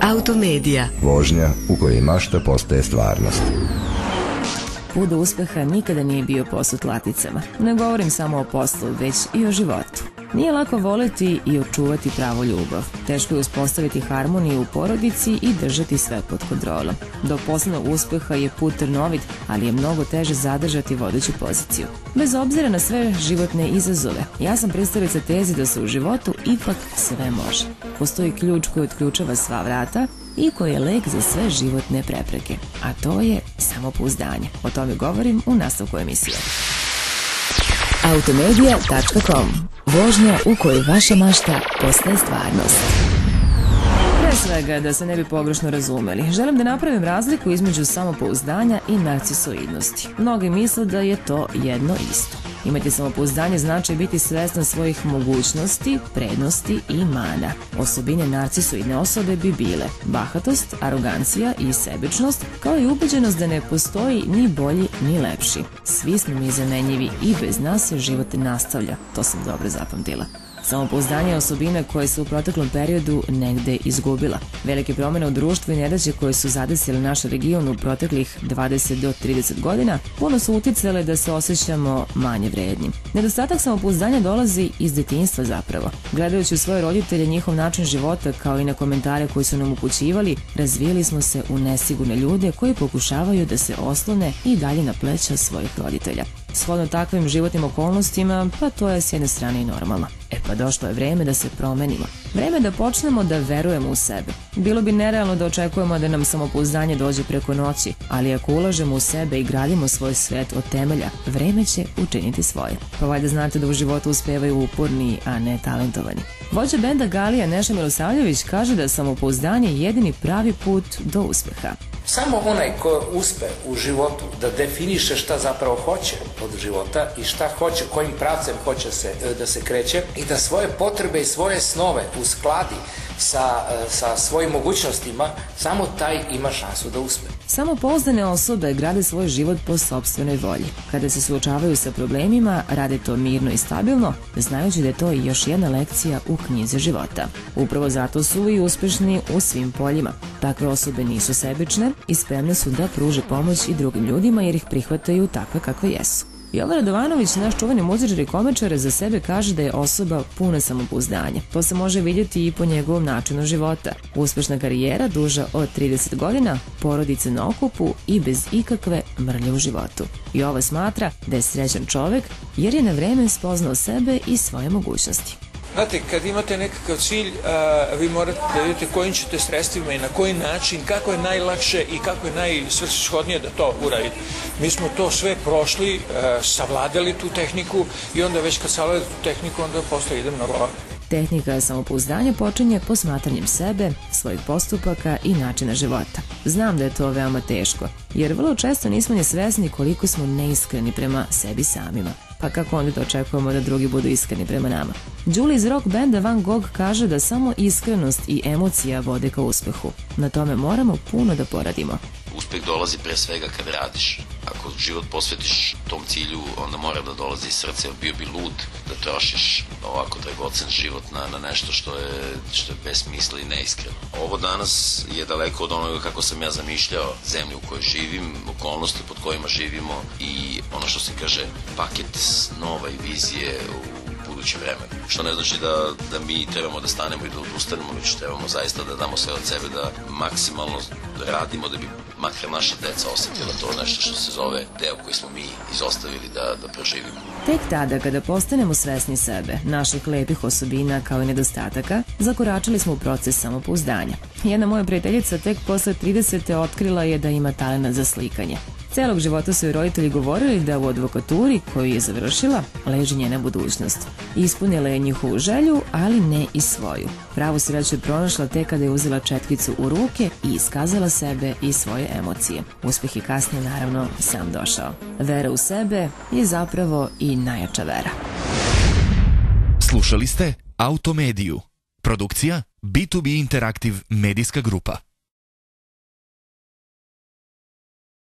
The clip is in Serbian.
Automedia. Vožnja u kojoj mašta postaje stvarnost. Put do uspeha nikada nije bio posut laticama. Ne govorim samo o poslu, već i o životu. Nije lako voleti i očuvati pravu ljubav. Teško je uspostaviti harmoniju u porodici i držati sve pod kontrolom. Do poslovnog uspeha je put trnovit, ali je mnogo teže zadržati vodeću poziciju. Bez obzira na sve životne izazove, ja sam pristalica tezi da se u životu ipak sve može. Postoji ključ koji otključava sva vrata i koji je lek za sve životne prepreke, a to je samopouzdanje. O tome govorim u nastavku emisije. Automedia.com. Vožnja u kojoj vaša mašta postaje stvarnost. Pre svega, da se ne bi pogrešno razumeli, želim da napravim razliku između samopouzdanja i narcisoidnosti. Mnogi misle da je to jedno isto. Imati samopouzdanje znači biti svestan svojih mogućnosti, prednosti i mana. Osobine narcisoidne osobe bi bile bahatost, arogancija i sebičnost, kao i ubeđenost da ne postoji ni bolji ni lepši. Svi smo mi zamenjivi i bez nas se život nastavlja. To sam dobro zapamtila. Samopouzdanje je osobina koja se u proteklom periodu negde izgubila. Velike promene u društvu i nedaće koje su zadesile naš region u proteklih 20 do 30 godina puno su uticale da se osjećamo manje vrednim. Nedostatak samopouzdanja dolazi iz detinjstva zapravo. Gledajući u svoje roditelje, njihov način života kao i na komentare koji su nam upućivali, razvijeli smo se u nesigurne ljude koji pokušavaju da se oslone i dalje na pleća svojih roditelja. Shodno takvim životnim okolnostima, pa to je s jedne strane i normalno. Pa došlo je vreme da se promenimo. Vreme da počnemo da verujemo u sebe. Bilo bi nerealno da očekujemo da nam samopouzdanje dođe preko noći, ali ako ulažemo u sebe i gradimo svoj svet od temelja, vreme će učiniti svoje. Pa valjda znate da u životu uspevaju uporni, a ne talentovani. Vođa benda Galija Neša Milosavljević kaže da je samopouzdanje jedini pravi put do uspeha. Samo onaj ko uspe u životu da definiše šta zapravo hoće od života i šta hoće, kojim pravcem hoće da se kreće i da svoje potrebe i svoje snove uskladi sa svojim mogućnostima, samo taj ima šansu da uspe. Samopouzdane osobe grade svoj život po sopstvenoj volji. Kada se suočavaju sa problemima, rade to mirno i stabilno, znajući da je to još jedna lekcija u knjizi života. Upravo zato su i uspešni u svim poljima. Takve osobe nisu sebične i spremne su da pruže pomoć i drugim ljudima jer ih prihvataju takve kakve jesu. Jovan Radovanović, naš čuveni muzičar i komičar, za sebe kaže da je osoba puna samopouzdanja. To se može vidjeti i po njegovom načinu života. Uspešna karijera, duža od 30 godina, porodice na okupu i bez ikakve mrlje u životu. Jovan smatra da je srećan čovek jer je na vreme spoznao sebe i svoje mogućnosti. Znate, kad imate nekakav cilj, vi morate da vidite kojim ćete sredstvima i na koji način, kako je najlakše i kako je najsvrsishodnije da to uradite. Mi smo to sve prošli, savladali tu tehniku i onda već kad savladate tu tehniku, onda posle idem na lova. Tehnika samopouzdanja počinje posmatranjem sebe, svojih postupaka i načina života. Znam da je to veoma teško, jer vrlo često nismo ni svesni koliko smo neiskreni prema sebi samima. Pa kako onda da očekujemo da drugi budu iskreni prema nama? Julie iz rock benda Van Gogh kaže da samo iskrenost i emocija vode ka uspehu. Na tome moramo puno da poradimo. Uspeh dolazi pre svega kad radiš. Ako život posvetiš tom cilju, onda mora da dolazi iz srca, bio bi lud da trošiš ovako dragocen život na nešto što je bez smisla i neiskreno. Ovo danas je daleko od onoga kako sam ja zamišljao zemlju u kojoj živim, okolnosti pod kojima živimo i ono što se kaže paket snova i vizije u budućem vremenu. Što ne znači da mi trebamo da stanemo i da odustanemo, već trebamo zaista da damo sve od sebe, da maksimalno radimo da bi makar naša deca osetila to nešto što se zove deo koji smo mi izostavili da proživimo. Tek tada, kada postanemo svesni sebe, naših lepih osobina kao i nedostataka, zakoračili smo u proces samopouzdanja. Jedna moja prijateljica tek posle 30. otkrila je da ima talenat za slikanje. Celog života su joj roditelji govorili da u advokaturi koju je završila leži njena budućnost. Ispunila je njihovu želju, ali ne i svoju. Pravu sreću je pronašla tek kada je uzela četkicu u ruke i iskazala sebe i svoje emocije. Uspeh je kasnije naravno sam došao. Vera u sebe je zapravo i najjača vera. Slušali ste Automediju. Produkcija B2B Interaktiv medijska grupa.